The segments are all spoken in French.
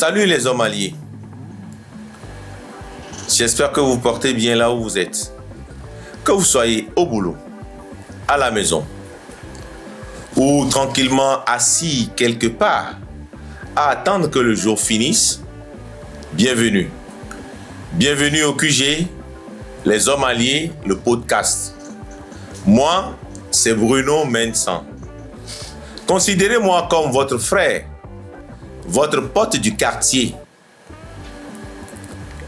Salut les hommes alliés. J'espère que vous portez bien là où vous êtes. Que vous soyez au boulot, à la maison ou tranquillement assis quelque part à attendre que le jour finisse. Bienvenue. Bienvenue au QG, les hommes alliés, le podcast. Moi, c'est Bruno Mensan. Considérez-moi comme votre frère, votre pote du quartier.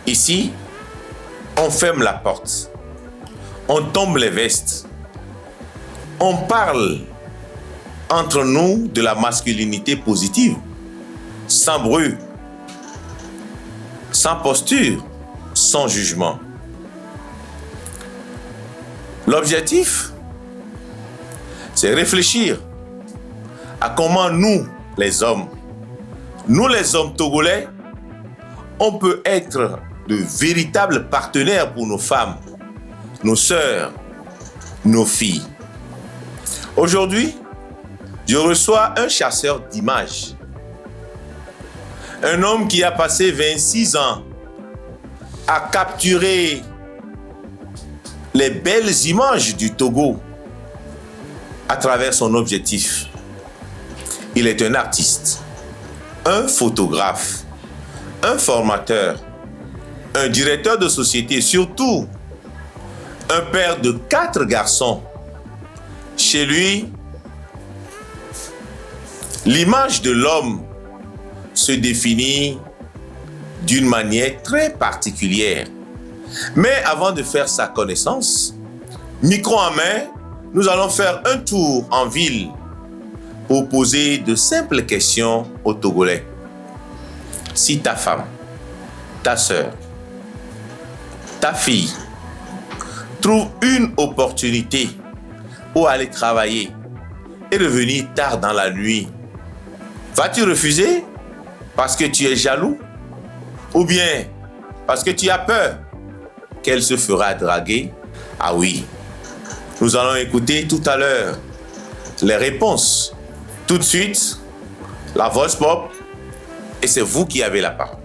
Ici, on ferme la porte, on tombe les vestes, on parle entre nous de la masculinité positive, sans bruit, sans posture, sans jugement. L'objectif, c'est réfléchir à comment nous, les hommes togolais, on peut être de véritables partenaires pour nos femmes, nos sœurs, nos filles. Aujourd'hui, je reçois un chasseur d'images. Un homme qui a passé 26 ans à capturer les belles images du Togo à travers son objectif. Il est un artiste, un photographe, un formateur, un directeur de société, surtout un père de 4 garçons. Chez lui, l'image de l'homme se définit d'une manière très particulière. Mais avant de faire sa connaissance, micro en main, nous allons faire un tour en ville pour poser de simples questions aux Togolais. Si ta femme, ta sœur, ta fille trouve une opportunité pour aller travailler et revenir tard dans la nuit, vas-tu refuser parce que tu es jaloux ou bien parce que tu as peur qu'elle se fera draguer? Ah oui, nous allons écouter tout à l'heure les réponses. Tout de suite, la voice pop et c'est vous qui avez la parole.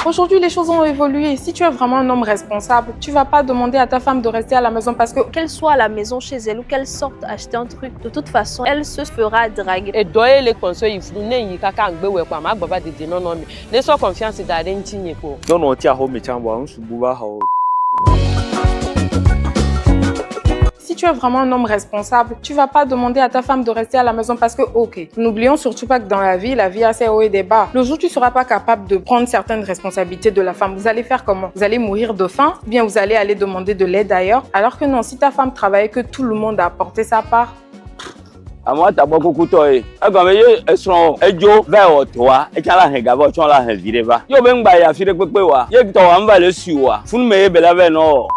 Aujourd'hui, les choses ont évolué. Si tu es vraiment un homme responsable, tu ne vas pas demander à ta femme de rester à la maison parce que... Qu'elle soit à la maison chez elle ou qu'elle sorte acheter un truc, de toute façon, elle se fera draguer. Et doyer les conseils, il faut ne kaka ngbe we kwa ma baba de non non mais ne so confiance da den tinye ko. Non non ti a ho me chambo an sububa ha. Si tu es vraiment un homme responsable, tu ne vas pas demander à ta femme de rester à la maison parce que, ok, n'oublions surtout pas que dans la vie a ses hauts et des bas. Le jour où tu ne seras pas capable de prendre certaines responsabilités de la femme, vous allez faire comment? Vous allez mourir de faim? Ou bien vous allez aller demander de l'aide ailleurs? Alors que non, si ta femme travaille, que tout le monde a apporté sa part, Moi t'as beaucoup coutoé. Agame ye esron ejo ve otoa e kala henga bo chon la hen vireva. Yo be ngba ya fire pepe wa. Ye to wa mba le siwa. Fun me be la ve no.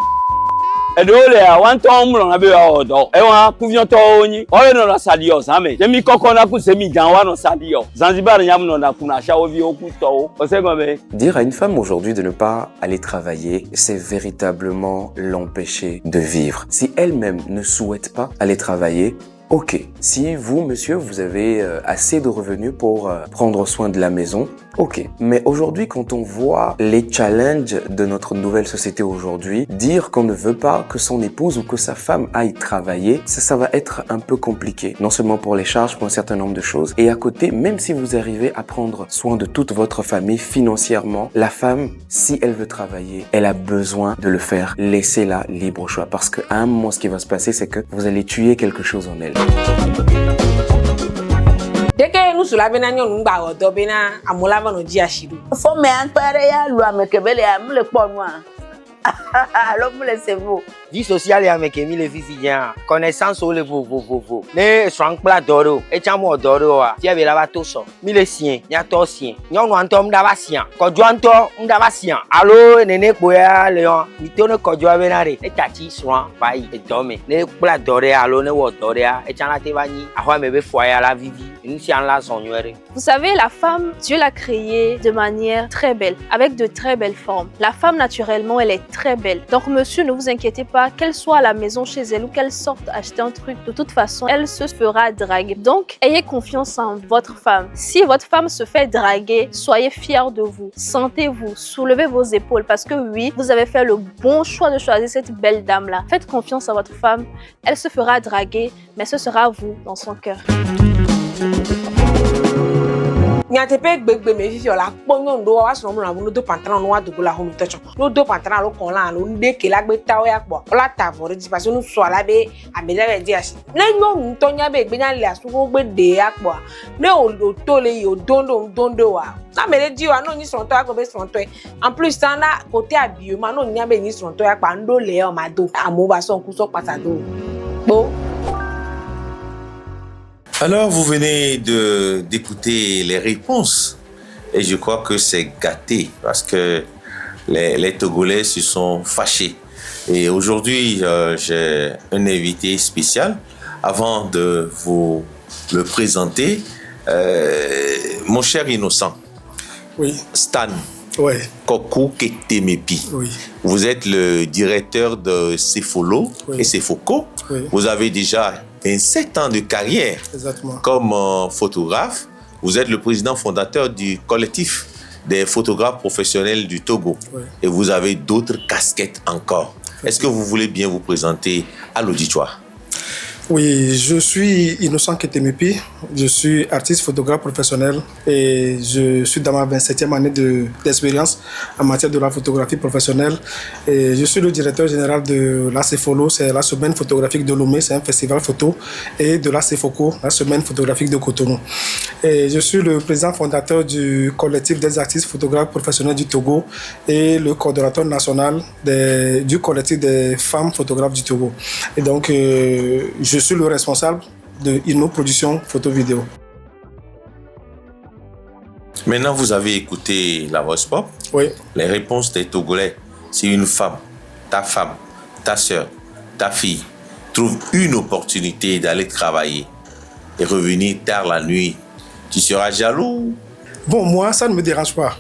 Edole a wan ton mlo na be odo. E wa kuvion to onyi. O no la sadio same. Je mi koko na ku semi jan wa no sadio. Zanzibar nyam no na kuna sha ovi oku to. O se gome. Dire à une femme aujourd'hui de ne pas aller travailler, c'est véritablement l'empêcher de vivre. Si elle-même ne souhaite pas aller travailler, ok. Si vous, monsieur, vous avez assez de revenus pour prendre soin de la maison, ok. Mais aujourd'hui, quand on voit les challenges de notre nouvelle société aujourd'hui, dire qu'on ne veut pas que son épouse ou que sa femme aille travailler, ça va être un peu compliqué. Non seulement pour les charges, pour un certain nombre de choses. Et à côté, même si vous arrivez à prendre soin de toute votre famille financièrement, la femme, si elle veut travailler, elle a besoin de le faire. Laissez-la libre au choix. Parce qu'à un moment, ce qui va se passer, c'est que vous allez tuer quelque chose en elle. Dès que nous sommes là, nous sommes ashiru. Faut me en parler à l'homme que belle a me le point moi. Alors me laissez-vous. vie sociale ya meke mi le fifi jan connaissance o le vo ne swan kpla doro e chamo doro wa ti e be la ba to so mi le sien nya to sien nyon no anto mda ba sien kojo anto mda ba sien allo nene kpo ya le on mi to ne kojo be na re e tachi swan bai e dome ne kpla dore allo ne wo dore ya e chana te ba ni ahwa me be fo ya la vivi ni si an la son nwere. Vous savez, la femme, Dieu l'a créée de manière très belle, avec de très belles formes. La femme, naturellement, elle est très belle. Donc, monsieur, ne vous inquiétez pas, qu'elle soit à la maison chez elle ou qu'elle sorte acheter un truc, de toute façon, elle se fera draguer. Donc, ayez confiance en votre femme. Si votre femme se fait draguer, soyez fiers de vous. Sentez-vous, soulevez vos épaules parce que oui, vous avez fait le bon choix de choisir cette belle dame-là. Faites confiance à votre femme, elle se fera draguer, mais ce sera vous dans son cœur. Nyatepe gbegbe me fifi ola ponyo ndo wa so mo na do pantalon no wa do la home techo no do pantalon lo kon la lo nde ke la gbe ta o ya po ola ta vore di paso no so ala be abele be di asi le nyo nto nya be gbe nya le asu go gbe de ya po ne o to le yo dondo wa na mele di wa no ni so to akọ be so to en plus tan na côté abiyo ma no nya be ni so to ya pa ndo le o ma do amo ba so ku so patado bo. Alors, vous venez d'écouter les réponses et je crois que c'est gâté parce que les Togolais se sont fâchés. Et aujourd'hui, j'ai un invité spécial. Avant de vous le présenter, mon cher innocent, oui. Stan oui. Kokou Ketemepi. Oui. Vous êtes le directeur de Cefolo oui. et Cefoco. Oui. Vous avez déjà 27 ans de carrière. Exactement. Comme photographe. Vous êtes le président fondateur du collectif des photographes professionnels du Togo. Oui. Et vous avez d'autres casquettes encore. Est-ce que vous voulez bien vous présenter à l'auditoire? Oui, je suis Innocent Ketemepi, je suis artiste photographe professionnel et je suis dans ma 27e année d'expérience en matière de la photographie professionnelle. Et je suis le directeur général de la Cefolo, c'est la semaine photographique de Lomé, c'est un festival photo, et de la Cefoco, la semaine photographique de Cotonou. Et je suis le président fondateur du collectif des artistes photographes professionnels du Togo et le coordonnateur national du collectif des femmes photographes du Togo. Et donc, je suis le responsable de Inno Production Photo-Vidéo. Maintenant, vous avez écouté la voix pop. Oui. Les réponses des Togolais. Si une femme, ta sœur, ta fille, trouve une opportunité d'aller travailler et revenir tard la nuit, tu seras jaloux? Bon, moi, ça ne me dérange pas.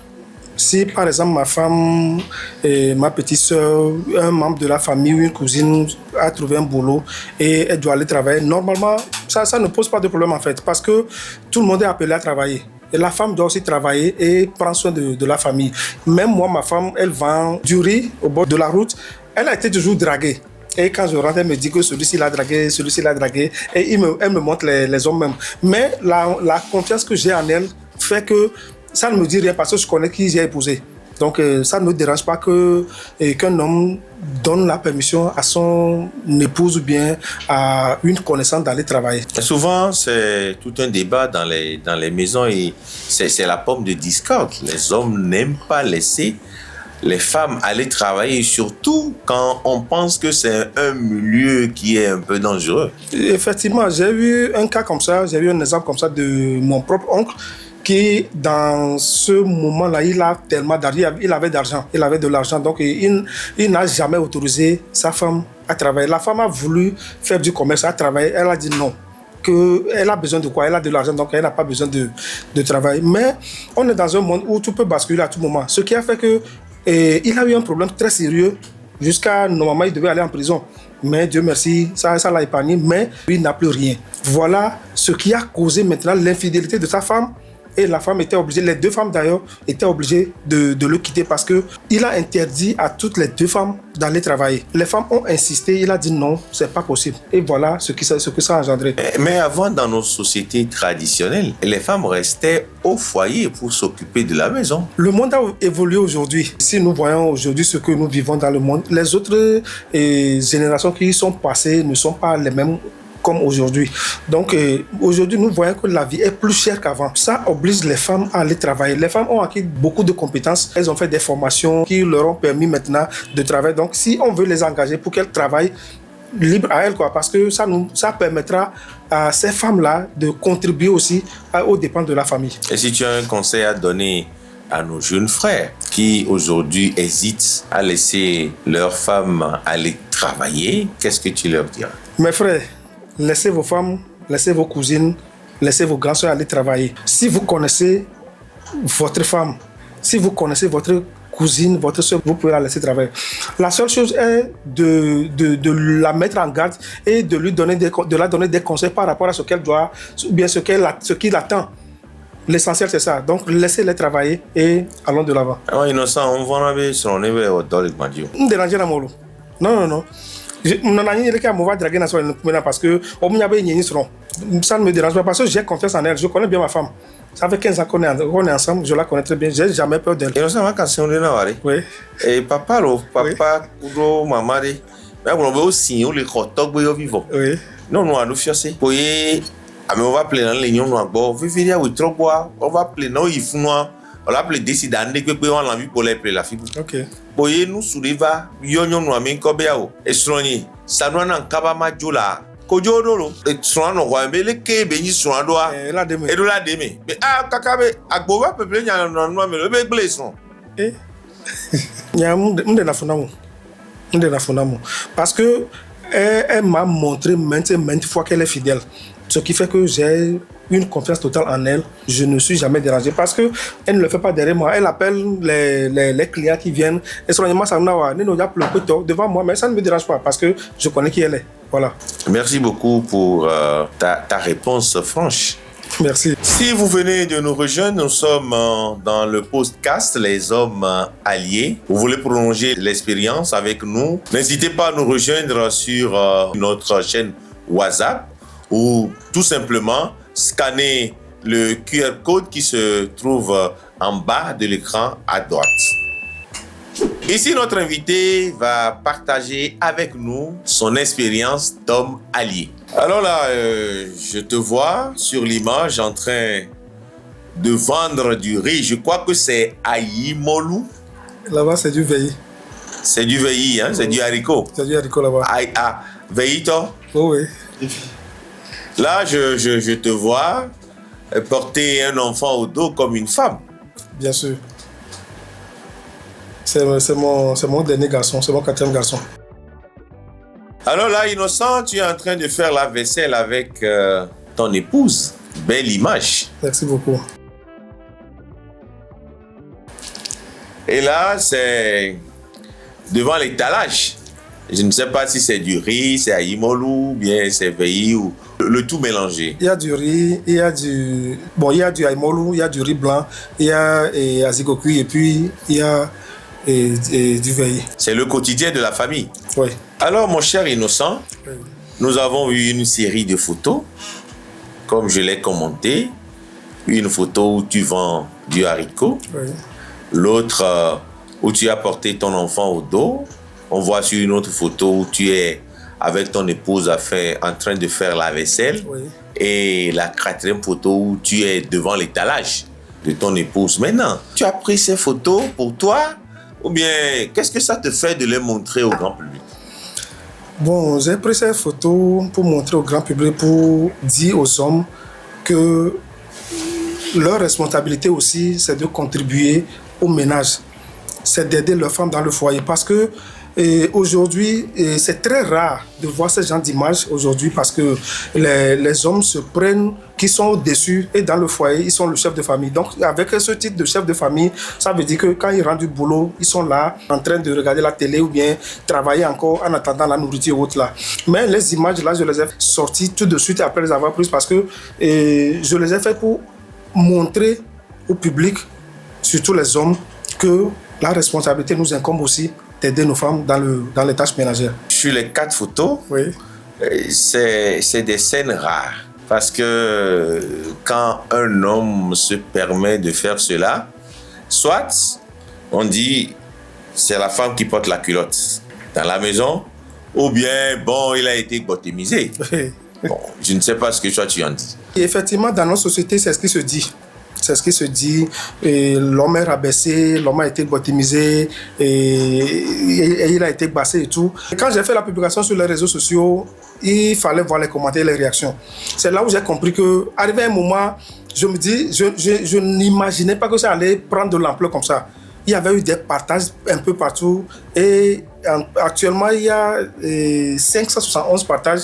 Si, par exemple, ma femme et ma petite soeur, un membre de la famille ou une cousine a trouvé un boulot et elle doit aller travailler, normalement, ça ne pose pas de problème en fait, parce que tout le monde est appelé à travailler. Et la femme doit aussi travailler et prendre soin de la famille. Même moi, ma femme, elle vend du riz au bord de la route. Elle a été toujours draguée. Et quand je rentre, elle me dit que celui-ci l'a dragué, celui-ci l'a dragué. Et elle me montre les hommes même. Mais la confiance que j'ai en elle fait que ça ne me dit rien parce que je connais qui j'ai épousé. Donc ça ne me dérange pas qu'un homme donne la permission à son épouse ou bien à une connaissance d'aller travailler. Souvent, c'est tout un débat dans les maisons et c'est la pomme de discorde. Les hommes n'aiment pas laisser les femmes aller travailler, surtout quand on pense que c'est un milieu qui est un peu dangereux. Effectivement, j'ai eu un cas comme ça, j'ai eu un exemple comme ça de mon propre oncle qui, dans ce moment-là, il a tellement d'argent, il avait d'argent, il avait de l'argent, donc il n'a jamais autorisé sa femme à travailler. La femme a voulu faire du commerce, à travailler, elle a dit non, qu'elle a besoin de quoi? Elle a de l'argent, donc elle n'a pas besoin de travailler. Mais on est dans un monde où tout peut basculer à tout moment, ce qui a fait que il a eu un problème très sérieux, jusqu'à normalement il devait aller en prison. Mais Dieu merci, ça l'a épargné, mais il n'a plus rien. Voilà ce qui a causé maintenant l'infidélité de sa femme. Et la femme était obligée, les deux femmes d'ailleurs, étaient obligées de le quitter parce qu'il a interdit à toutes les deux femmes d'aller travailler. Les femmes ont insisté, il a dit non, c'est pas possible. Et voilà ce que ça a engendré. Mais avant, dans nos sociétés traditionnelles, les femmes restaient au foyer pour s'occuper de la maison. Le monde a évolué aujourd'hui. Si nous voyons aujourd'hui ce que nous vivons dans le monde, les autres générations qui sont passées ne sont pas les mêmes comme aujourd'hui. Donc aujourd'hui, nous voyons que la vie est plus chère qu'avant. Ça oblige les femmes à aller travailler. Les femmes ont acquis beaucoup de compétences. Elles ont fait des formations qui leur ont permis maintenant de travailler. Donc si on veut les engager pour qu'elles travaillent, libre à elles, quoi, parce que ça permettra à ces femmes-là de contribuer aussi aux dépens de la famille. Et si tu as un conseil à donner à nos jeunes frères qui aujourd'hui hésitent à laisser leurs femmes aller travailler, qu'est-ce que tu leur diras? Mes frères, laissez vos femmes, laissez vos cousines, laissez vos grands-sœurs aller travailler. Si vous connaissez votre femme, si vous connaissez votre cousine, votre soeur, vous pouvez la laisser travailler. La seule chose est de la mettre en garde et de la donner des conseils par rapport à ce qu'elle doit, ou bien ce qui l'attend. L'essentiel, c'est ça. Donc, laissez-les travailler et allons de l'avant. Ah, innocent, on va aller sur le niveau de Madio. Non. Parce que ça ne me dérange pas parce que j'ai confiance en elle. Je connais bien ma femme. Ça fait 15 ans qu'on est ensemble, je la connais très bien, j'ai jamais peur d'elle. Et on s'en va quand c'est un renard. Oui. Et papa, ou maman, mais on va aussi, on les crotte, vivant. Oui. Non, nous allons faire ça. Oui, on va appeler dans les lions, on va appeler dans les fous, on va appeler décider que on a envie pour les la fille. Ok. Oui, nous souleva, yon nous amène Kobeao. Et soigné, ça doit n'en kabama jola. Kojodoro, et soin no roi, mais les kébé ni soin doit, et la deme. Mais kakabe, agboba peuple n'y a non, mais le béglé son. Parce que elle m'a montré maintes fois qu'elle est fidèle. Ce qui fait que j'ai une confiance totale en elle. Je ne suis jamais dérangé parce qu'elle ne le fait pas derrière moi. Elle appelle les clients qui viennent. Et soudainement, ça devant moi, mais ça ne me dérange pas parce que je connais qui elle est. Voilà. Merci beaucoup pour ta réponse franche. Merci. Si vous venez de nous rejoindre, nous sommes dans le podcast Les Hommes Alliés. Vous voulez prolonger l'expérience avec nous? N'hésitez pas à nous rejoindre sur notre chaîne WhatsApp ou tout simplement scanner le QR code qui se trouve en bas de l'écran à droite. Ici, notre invité va partager avec nous son expérience d'homme allié. Alors là, je te vois sur l'image en train de vendre du riz. Je crois que c'est Aïmolu. Là-bas, c'est du veillis. C'est du veillis, hein? C'est du haricot. C'est du haricot là-bas. Veillis, toi? Oh, oui. Là, je te vois porter un enfant au dos comme une femme. Bien sûr. C'est mon dernier garçon, c'est mon 4e garçon. Alors là, Innocent, tu es en train de faire la vaisselle avec ton épouse. Belle image. Merci beaucoup. Et là, c'est devant l'étalage. Je ne sais pas si c'est du riz, c'est aïmolou, bien c'est veillis ou le tout mélangé. Il y a du riz, il y a du aïmolou, il y a du riz blanc, il y a azigo cuit et puis il y a du veillis. C'est le quotidien de la famille. Oui. Alors, mon cher Innocent, oui. Nous avons eu une série de photos, comme je l'ai commenté. Une photo où tu vends du haricot. Oui. L'autre où tu as porté ton enfant au dos. On voit sur une autre photo où tu es avec ton épouse en train de faire la vaisselle. Oui. Et la 4e photo où tu es devant l'étalage de ton épouse. Maintenant, tu as pris ces photos pour toi ou bien qu'est-ce que ça te fait de les montrer au grand public? Bon, j'ai pris ces photos pour montrer au grand public, pour dire aux hommes que leur responsabilité aussi, c'est de contribuer au ménage. C'est d'aider leurs femmes dans le foyer parce que aujourd'hui, c'est très rare de voir ce genre d'images aujourd'hui parce que les hommes se prennent qui sont au-dessus et dans le foyer, ils sont le chef de famille. Donc, avec ce titre de chef de famille, ça veut dire que quand ils rentrent du boulot, ils sont là en train de regarder la télé ou bien travailler encore en attendant la nourriture ou autre là. Mais les images là, je les ai sorties tout de suite après les avoir prises parce que je les ai fait pour montrer au public, surtout les hommes, que la responsabilité nous incombe aussi d'aider nos femmes dans les tâches ménagères. Sur les 4 photos, oui. C'est des scènes rares. Parce que quand un homme se permet de faire cela, soit on dit c'est la femme qui porte la culotte dans la maison, ou bien bon, il a été botémisé. Bon, je ne sais pas ce que toi tu en dis. Et effectivement, dans notre société, c'est ce qui se dit. C'est ce qui se dit. L'homme est rabaissé, l'homme a été botimisé, et il a été bassé et tout. Et quand j'ai fait la publication sur les réseaux sociaux, il fallait voir les commentaires, les réactions. C'est là où j'ai compris que, arrivé un moment, je me dis, je n'imaginais pas que ça allait prendre de l'ampleur comme ça. Il y avait eu des partages un peu partout. Et actuellement, il y a 571 partages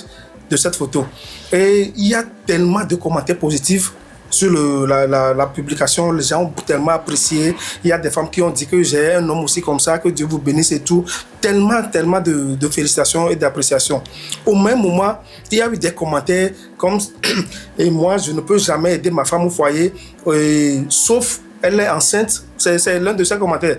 de cette photo. Et il y a tellement de commentaires positifs sur la publication. Les gens ont tellement apprécié. Il y a des femmes qui ont dit que j'ai un homme aussi comme ça, que Dieu vous bénisse et tout. Tellement de félicitations et d'appréciation. Au même moment, il y a eu des commentaires comme « Et moi, je ne peux jamais aider ma femme au foyer, sauf elle est enceinte ». C'est l'un de ces commentaires.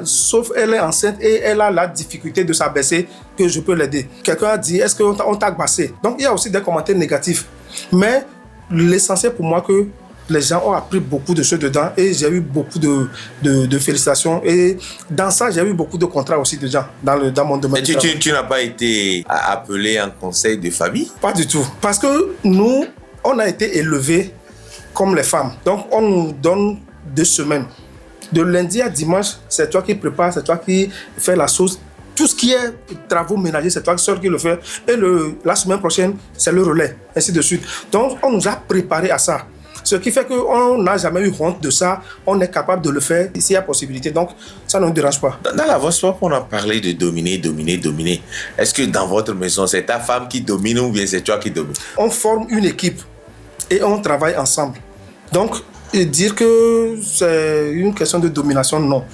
Sauf elle est enceinte et elle a la difficulté de s'abaisser, que je peux l'aider. Quelqu'un a dit, est-ce qu'on t'a abaissé? Donc il y a aussi des commentaires négatifs. Mais l'essentiel pour moi, que les gens ont appris beaucoup de choses dedans et j'ai eu beaucoup de félicitations. Et dans ça, j'ai eu beaucoup de contrats aussi de gens dans mon domaine. Et tu n'as pas été appelé en conseil de famille? Pas du tout. Parce que nous, on a été élevés comme les femmes. Donc on nous donne 2 semaines. De lundi à dimanche, c'est toi qui prépares, c'est toi qui fais la sauce. Tout ce qui est travaux ménagers, c'est toi seul qui le fais. Et la semaine prochaine, c'est le relais, ainsi de suite. Donc, on nous a préparés à ça. Ce qui fait qu'on n'a jamais eu honte de ça. On est capable de le faire s'il y a possibilité. Donc, ça ne nous dérange pas. Dans la voix swap, on a parlé de dominer. Est-ce que dans votre maison, c'est ta femme qui domine ou bien c'est toi qui domine? On forme une équipe et on travaille ensemble. Donc, dire que c'est une question de domination, non.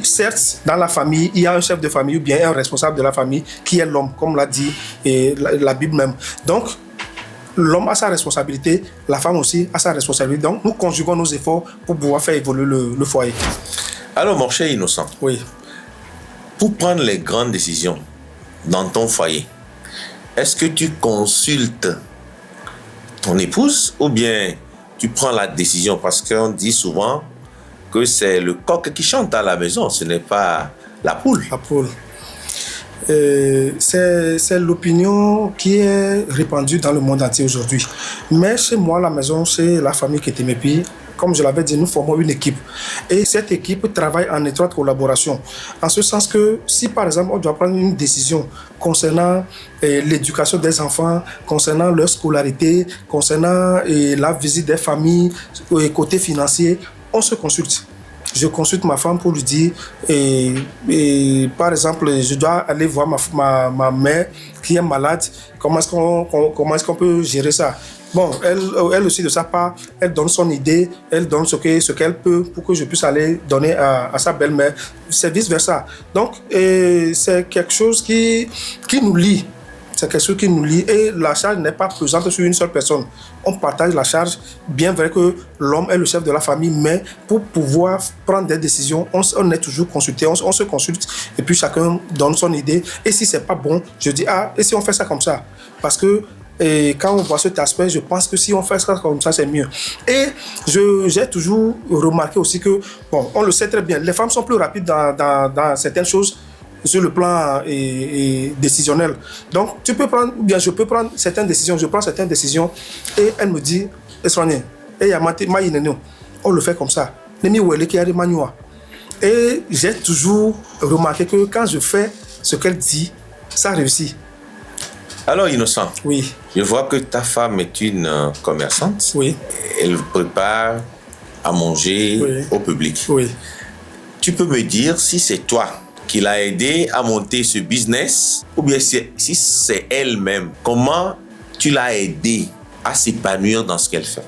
Certes, dans la famille, il y a un chef de famille ou bien un responsable de la famille qui est l'homme, comme l'a dit la Bible même. Donc, l'homme a sa responsabilité, la femme aussi a sa responsabilité. Donc, nous conjuguons nos efforts pour pouvoir faire évoluer le foyer. Alors, mon cher Innocent, oui. Pour prendre les grandes décisions dans ton foyer, est-ce que tu consultes ton épouse ou bien tu prends la décision? Parce qu'on dit souvent que c'est le coq qui chante à la maison, ce n'est pas la poule. La poule. C'est l'opinion qui est répandue dans le monde entier aujourd'hui. Mais chez moi, à la maison, chez la famille Ketemepi, comme je l'avais dit, nous formons une équipe. Et cette équipe travaille en étroite collaboration. En ce sens que si, par exemple, on doit prendre une décision concernant l'éducation des enfants, concernant leur scolarité, concernant la visite des familles, côté financier, on se consulte. Je consulte ma femme pour lui dire, par exemple, je dois aller voir ma mère qui est malade, comment est-ce qu'on peut gérer ça? Bon, elle aussi de sa part, elle donne son idée, elle donne ce qu'elle peut pour que je puisse aller donner à sa belle-mère. C'est vice-versa. Donc, c'est quelque chose qui nous lie. C'est quelque chose qui nous lie et la charge n'est pas pesante sur une seule personne. On partage la charge, bien vrai que l'homme est le chef de la famille, mais pour pouvoir prendre des décisions, on est toujours consulté, on se consulte et puis chacun donne son idée. Et si c'est pas bon, je dis, et si on fait ça comme ça? Parce que quand on voit cet aspect, je pense que si on fait ça comme ça, c'est mieux. Et j'ai toujours remarqué aussi que, bon, on le sait très bien, les femmes sont plus rapides dans certaines choses sur le plan décisionnel. Donc, tu peux prendre, bien, je peux prendre certaines décisions, je prends certaines décisions et elle me dit, on le fait comme ça. Et j'ai toujours remarqué que quand je fais ce qu'elle dit, ça réussit. Alors, Innocent, oui. Je vois que ta femme est une commerçante. Oui. Elle prépare à manger au public. Oui. Tu peux me dire si c'est toi qui l'a aidé à monter ce business ou bien si c'est elle-même. Comment tu l'as aidé à s'épanouir dans ce qu'elle fait?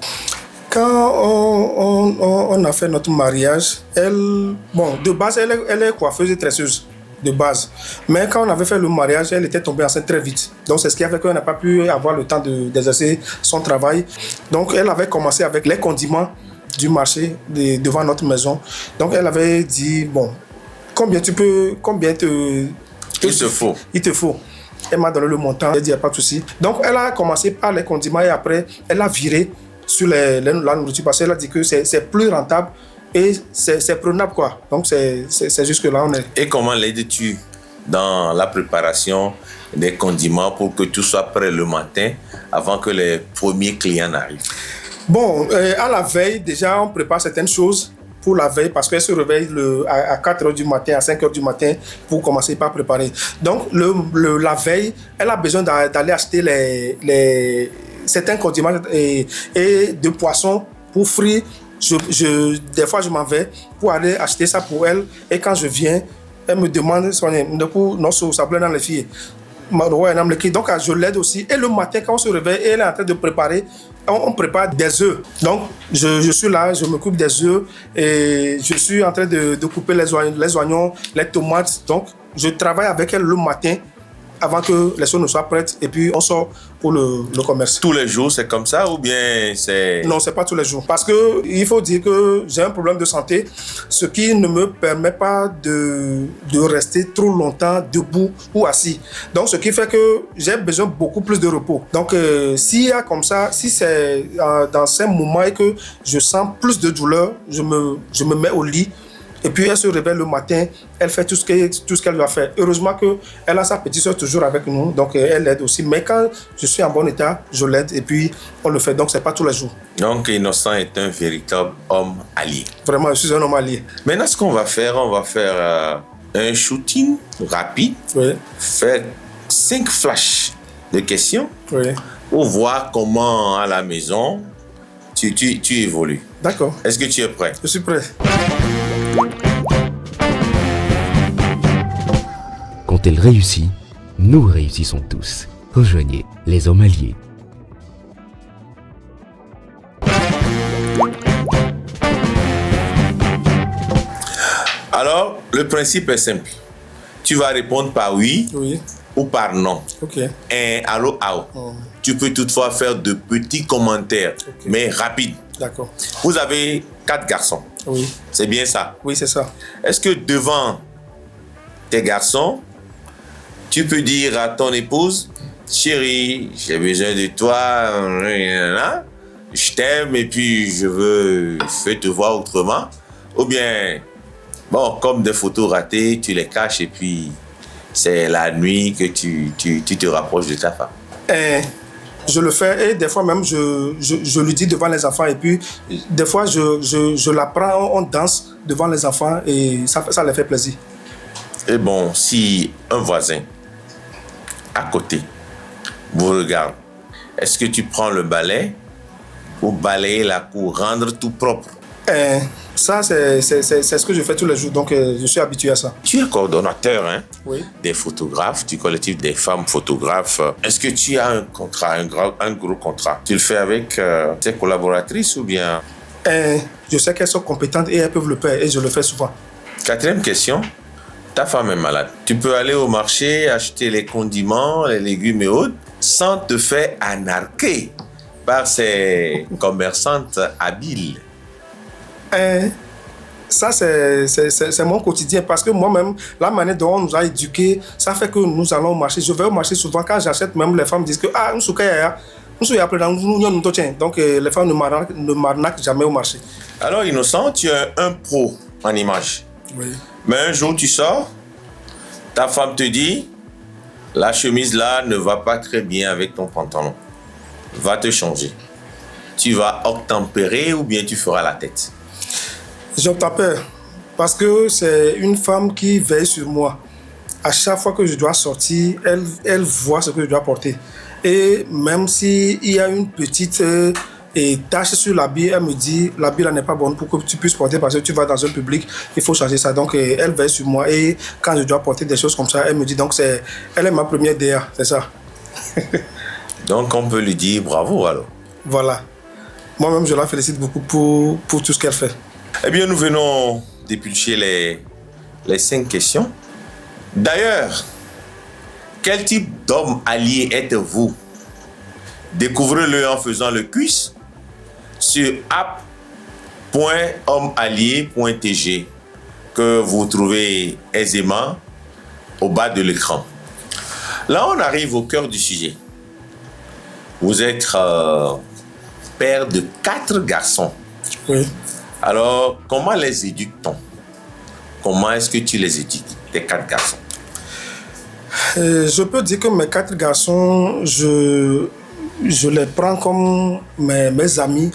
Quand on a fait notre mariage, de base, elle est coiffeuse et tresseuse. De base. Mais quand on avait fait le mariage, elle était tombée enceinte très vite. Donc c'est ce qui a fait qu'elle n'a pas pu avoir le temps d'exercer son travail. Donc elle avait commencé avec les condiments du marché devant notre maison. Donc elle avait dit, bon, combien il te faut. Elle m'a donné le montant, elle dit, il n'y a pas de souci. Donc elle a commencé par les condiments et après, elle a viré sur la nourriture parce qu'elle a dit que c'est plus rentable. Et c'est prenable, quoi. Donc, c'est jusque-là, on est. Et comment l'aides-tu dans la préparation des condiments pour que tout soit prêt le matin avant que les premiers clients n'arrivent? Bon, à la veille, déjà, on prépare certaines choses pour la veille parce qu'elle se réveille à 4 h du matin, à 5 h du matin pour commencer par préparer. Donc, la veille, elle a besoin d'aller acheter certains condiments et de poissons pour frire. Des fois, je m'en vais pour aller acheter ça pour elle. Et quand je viens, elle me demande ça plaît dans les filles. Donc, je l'aide aussi. Et le matin, quand on se réveille, elle est en train de préparer. On prépare des œufs. Donc, je suis là, je m'occupe des œufs et je suis en train de couper les oignons, les tomates. Donc, je travaille avec elle le matin avant que les choses ne soient prêtes et puis on sort pour le commerce. Tous les jours, c'est comme ça ou bien c'est... Non, c'est pas tous les jours. Parce qu'il faut dire que j'ai un problème de santé, ce qui ne me permet pas de rester trop longtemps debout ou assis. Donc, ce qui fait que j'ai besoin beaucoup plus de repos. Donc, s'il y a comme ça, si c'est dans ces moments et que je sens plus de douleur, je me mets au lit. Et puis elle se réveille le matin, elle fait tout ce qu'elle doit faire. Heureusement qu'elle a sa petite soeur toujours avec nous, donc elle l'aide aussi. Mais quand je suis en bon état, je l'aide et puis on le fait. Donc c'est pas tous les jours. Donc Innocent est un véritable homme allié. Vraiment, je suis un homme allié. Maintenant, ce qu'on va faire, un shooting rapide. Oui. Faire 5 flashs de questions. Oui. Pour voir comment à la maison tu évolues. D'accord. Est-ce que tu es prêt? Je suis prêt. Quand elle réussit, nous réussissons tous. Rejoignez les hommes alliés. Alors, le principe est simple. Tu vas répondre par oui, ou par non. Ok. Et allô. Tu peux toutefois faire de petits commentaires, mais rapides. D'accord. Vous avez 4 garçons. Oui. C'est bien ça? Oui, c'est ça. Est-ce que devant tes garçons, tu peux dire à ton épouse, chérie, j'ai besoin de toi, je t'aime et puis je veux te voir autrement? Ou bien, bon, comme des photos ratées, tu les caches et puis c'est la nuit que tu te rapproches de ta femme? Je le fais et des fois même je lui dis devant les enfants et puis des fois je la prends, on danse devant les enfants et ça les fait plaisir. Et bon, si un voisin à côté vous regarde, est-ce que tu prends le balai ou balayer la cour, rendre tout propre? Ça, c'est ce que je fais tous les jours, donc je suis habitué à ça. Tu es coordonnateur oui. Des photographes, du collectif des femmes photographes. Est-ce que tu as un contrat, un gros contrat? Tu le fais avec tes collaboratrices ou bien? Je sais qu'elles sont compétentes et elles peuvent le faire et je le fais souvent. 4e question, ta femme est malade. Tu peux aller au marché, acheter les condiments, les légumes et autres, sans te faire anarquer par ces commerçantes habiles. Ça, c'est mon quotidien parce que moi-même, la manière dont on nous a éduqués, ça fait que nous allons au marché. Je vais au marché souvent quand j'achète, même les femmes disent que donc les femmes ne m'arnaquent jamais au marché. Alors Innocent, tu es un pro en image. Oui. Mais un jour tu sors, ta femme te dit, la chemise là ne va pas très bien avec ton pantalon. Va te changer. Tu vas obtempérer ou bien tu feras la tête? J'obtempère parce que c'est une femme qui veille sur moi. À chaque fois que je dois sortir, elle voit ce que je dois porter. Et même s'il y a une petite tache sur l'habit, elle me dit l'habit là n'est pas bon pour que tu puisses porter parce que tu vas dans un public, il faut changer ça. Donc elle veille sur moi et quand je dois porter des choses comme ça, elle me dit donc elle est ma première DA, c'est ça. Donc on peut lui dire bravo alors. Voilà. Moi-même je la félicite beaucoup pour tout ce qu'elle fait. Eh bien, nous venons d'éplucher les 5 questions. D'ailleurs, quel type d'homme allié êtes-vous? Découvrez-le en faisant le quiz sur app.hommeallié.tg que vous trouvez aisément au bas de l'écran. Là, on arrive au cœur du sujet. Vous êtes père de 4 garçons. Oui. Alors, comment les éduque-t-on? Comment est-ce que tu les éduques, tes 4 garçons? Je peux dire que mes 4 garçons, je les prends comme mes amis,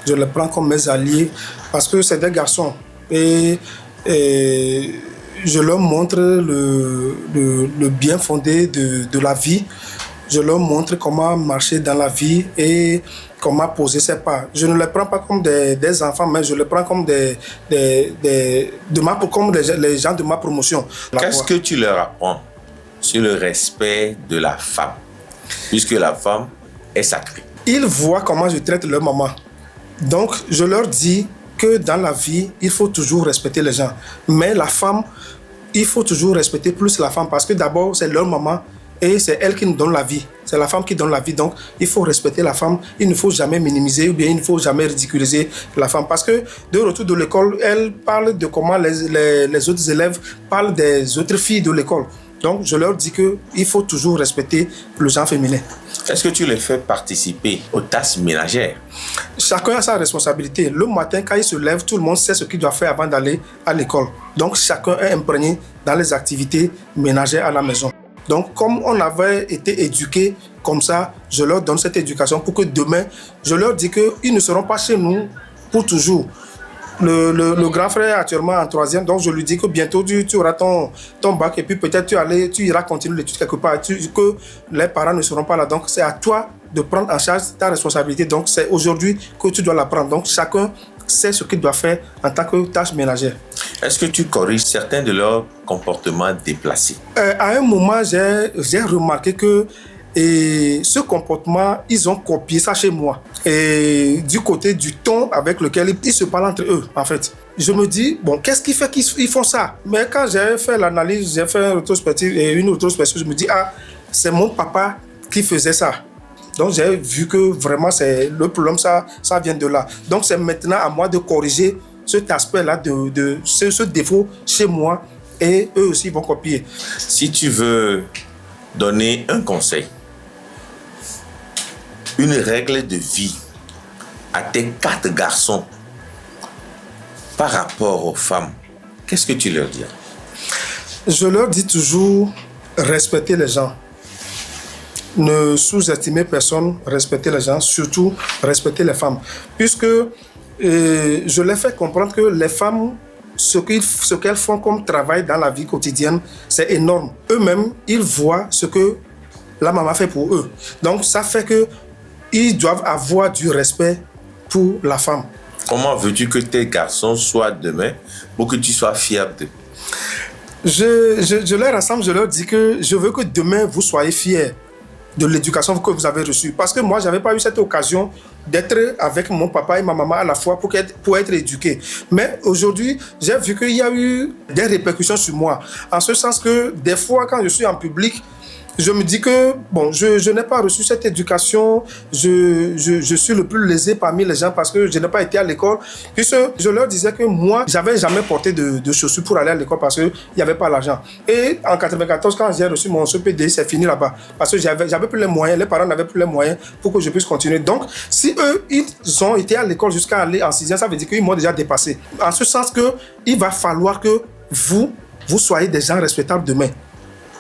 je les prends comme mes alliés, parce que c'est des garçons. Et je leur montre le bien fondé de la vie. Je leur montre comment marcher dans la vie et comment poser ses pas. Je ne les prends pas comme des enfants, mais je les prends comme comme les gens de ma promotion. Qu'est-ce que tu leur apprends sur le respect de la femme, puisque la femme est sacrée? Ils voient comment je traite leur maman. Donc, je leur dis que dans la vie, il faut toujours respecter les gens. Mais la femme, il faut toujours respecter plus la femme parce que d'abord, c'est leur maman et c'est elle qui nous donne la vie. C'est la femme qui donne la vie. Donc, il faut respecter la femme. Il ne faut jamais minimiser ou bien il ne faut jamais ridiculiser la femme. Parce que de retour de l'école, elle parle de comment les autres élèves parlent des autres filles de l'école. Donc, je leur dis qu'il faut toujours respecter le genre féminin. Est-ce que tu les fais participer aux tâches ménagères? Chacun a sa responsabilité. Le matin, quand il se lève, tout le monde sait ce qu'il doit faire avant d'aller à l'école. Donc, chacun est imprégné dans les activités ménagères à la maison. Donc, comme on avait été éduqués comme ça, je leur donne cette éducation pour que demain, je leur dis qu'ils ne seront pas chez nous pour toujours. Le grand frère est actuellement en 3e, donc je lui dis que bientôt tu auras ton bac et puis peut-être tu iras continuer l'étude quelque part, que les parents ne seront pas là. Donc c'est à toi de prendre en charge ta responsabilité. Donc c'est aujourd'hui que tu dois la prendre. Donc chacun sait ce qu'il doit faire en tant que tâche ménagère. Est-ce que tu corriges certains de leurs comportements déplacés? À un moment, j'ai remarqué que ce comportement, ils ont copié ça chez moi. Et du côté du ton avec lequel ils se parlent entre eux, en fait. Je me dis, bon, qu'est-ce qui fait qu'ils font ça? Mais quand j'ai fait l'analyse, j'ai fait une rétrospection, je me dis, ah, c'est mon papa qui faisait ça. Donc j'ai vu que vraiment, c'est le problème, ça vient de là. Donc c'est maintenant à moi de corriger cet aspect-là, ce défaut chez moi, et eux aussi vont copier. Si tu veux donner un conseil, une règle de vie à tes 4 garçons par rapport aux femmes, qu'est-ce que tu leur dis? Je leur dis toujours respecter les gens. Ne sous-estimer personne, respecter les gens, surtout respecter les femmes. Puisque je les fais comprendre que les femmes, ce qu'elles font comme travail dans la vie quotidienne, c'est énorme. Eux-mêmes, ils voient ce que la maman fait pour eux. Donc ça fait qu'ils doivent avoir du respect pour la femme. Comment veux-tu que tes garçons soient demain pour que tu sois fier d'eux? Je les rassemble, je leur dis que je veux que demain vous soyez fiers de l'éducation que vous avez reçue. Parce que moi, je n'avais pas eu cette occasion d'être avec mon papa et ma maman à la fois pour être éduqué. Mais aujourd'hui, j'ai vu qu'il y a eu des répercussions sur moi. En ce sens que des fois, quand je suis en public, je me dis que bon, je n'ai pas reçu cette éducation, je suis le plus lésé parmi les gens parce que je n'ai pas été à l'école. Puisque je leur disais que moi, j'avais jamais porté de chaussures pour aller à l'école parce qu'il n'y avait pas l'argent. Et en 94, quand j'ai reçu mon CPD, c'est fini là-bas. Parce que j'avais plus les moyens, les parents n'avaient plus les moyens pour que je puisse continuer. Donc, si eux, ils ont été à l'école jusqu'à aller en 6e, ça veut dire qu'ils m'ont déjà dépassé. En ce sens qu'il va falloir que vous soyez des gens respectables demain.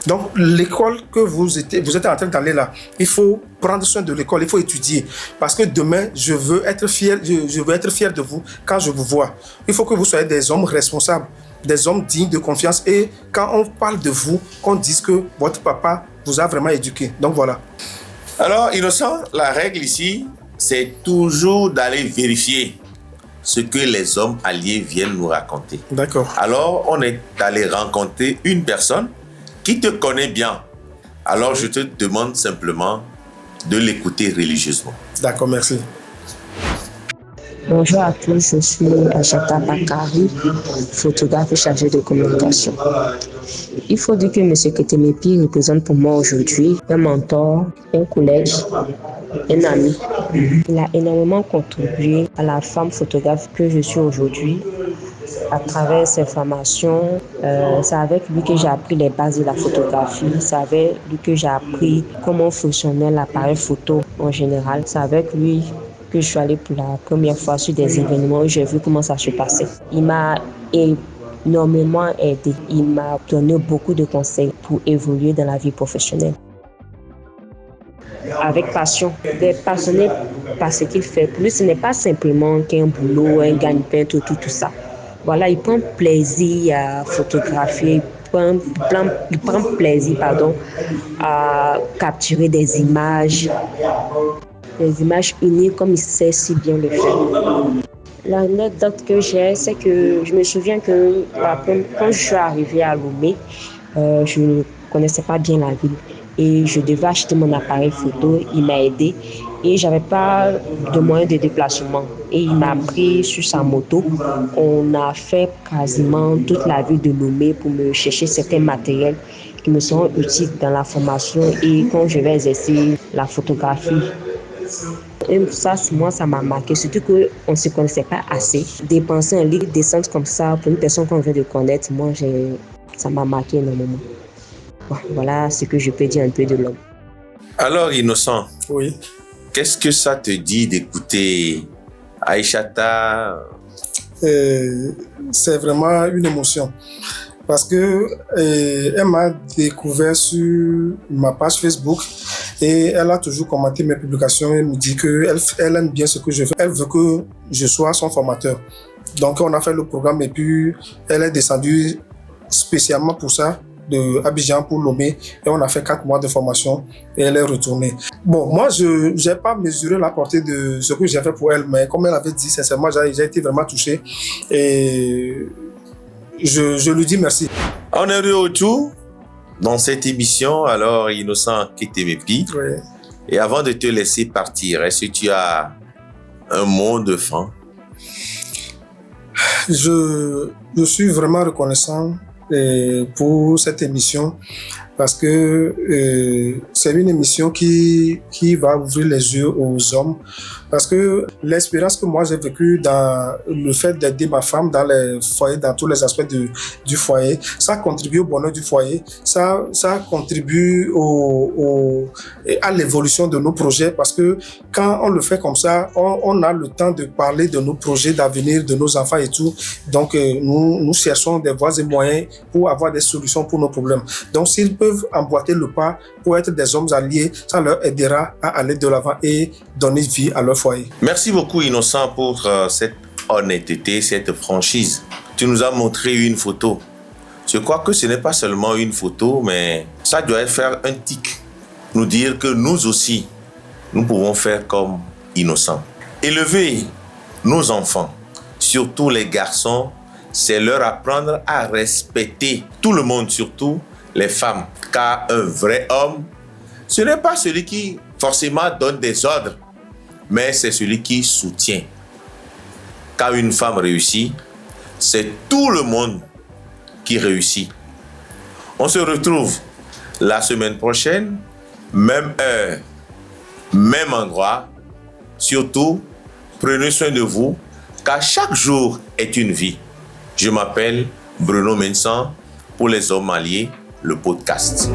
Donc, l'école que vous êtes en train d'aller là, il faut prendre soin de l'école, il faut étudier. Parce que demain, je veux être fier de vous quand je vous vois. Il faut que vous soyez des hommes responsables, des hommes dignes de confiance. Et quand on parle de vous, qu'on dise que votre papa vous a vraiment éduqué. Donc, voilà. Alors, Innocent, la règle ici, c'est toujours d'aller vérifier ce que les hommes alliés viennent nous raconter. D'accord. Alors, on est allé rencontrer une personne qui te connaît bien. Alors, je te demande simplement de l'écouter religieusement. D'accord, merci. Bonjour à tous, je suis Achata Bakari, photographe chargé de communication. Il faut dire que M. Ketemepi représente pour moi aujourd'hui un mentor, un collègue, un ami. Il a énormément contribué à la femme photographe que je suis aujourd'hui. À travers ses formations, c'est avec lui que j'ai appris les bases de la photographie. C'est avec lui que j'ai appris comment fonctionnait l'appareil photo en général. C'est avec lui que je suis allée pour la première fois sur des événements où j'ai vu comment ça se passait. Il m'a énormément aidé. Il m'a donné beaucoup de conseils pour évoluer dans la vie professionnelle. Avec passion, il est passionné par ce qu'il fait. Pour lui, ce n'est pas simplement qu'un boulot, un gagne-pain, tout ça. Voilà, il prend plaisir à photographier, il prend plaisir à capturer des images uniques comme il sait si bien le faire. L'anecdote que j'ai, c'est que je me souviens que quand je suis arrivée à Lomé, je ne connaissais pas bien la ville et je devais acheter mon appareil photo. Il m'a aidé et j'avais pas de moyen de déplacement. Et il m'a pris sur sa moto. On a fait quasiment toute la ville de Lomé pour me chercher certains matériels qui me sont utiles dans la formation et quand je vais exercer la photographie. Et ça, moi, ça m'a marqué, surtout qu'on ne se connaissait pas assez. Dépenser en ligne, descendre comme ça pour une personne qu'on vient de connaître, moi, ça m'a marqué énormément. Bon, voilà ce que je peux dire un peu de l'homme. Alors, Innocent, Oui. qu'est-ce que ça te dit d'écouter Aïchata? C'est vraiment une émotion. Parce que elle m'a découvert sur ma page Facebook et elle a toujours commenté mes publications et me dit qu'elle aime bien ce que je fais. Elle veut que je sois son formateur. Donc on a fait le programme et puis elle est descendue spécialement pour ça de Abidjan pour Lomé et on a fait 4 mois de formation et elle est retournée. Bon, moi je n'ai pas mesuré la portée de ce que j'ai fait pour elle, mais comme elle avait dit, sincèrement, j'ai été vraiment touché et je lui dis merci. On est de retour dans cette émission. Alors, Innocent Ketemepi. Oui. Et avant de te laisser partir, est-ce que tu as un mot de fin? Je suis vraiment reconnaissant pour cette émission parce que c'est une émission qui va ouvrir les yeux aux hommes parce que l'expérience que moi j'ai vécue dans le fait d'aider ma femme dans les foyers, dans tous les aspects du foyer, ça contribue au bonheur du foyer, ça contribue à l'évolution de nos projets parce que quand on le fait comme ça, on a le temps de parler de nos projets d'avenir, de nos enfants et tout. Donc nous cherchons des voies et moyens pour avoir des solutions pour nos problèmes. Donc s'ils peuvent emboîter le pas pour être des hommes alliés, ça leur aidera à aller de l'avant et donner vie à leur foyer. Merci beaucoup, Innocent, pour cette honnêteté, cette franchise. Tu nous as montré une photo. Je crois que ce n'est pas seulement une photo, mais ça doit faire un tic. Nous dire que nous aussi, nous pouvons faire comme Innocent. Élever nos enfants, surtout les garçons, c'est leur apprendre à respecter tout le monde, surtout les femmes. Car un vrai homme, ce n'est pas celui qui forcément donne des ordres, mais c'est celui qui soutient. Quand une femme réussit, c'est tout le monde qui réussit. On se retrouve la semaine prochaine, même heure, même endroit. Surtout, prenez soin de vous, car chaque jour est une vie. Je m'appelle Bruno Mensan pour les hommes alliés, le podcast.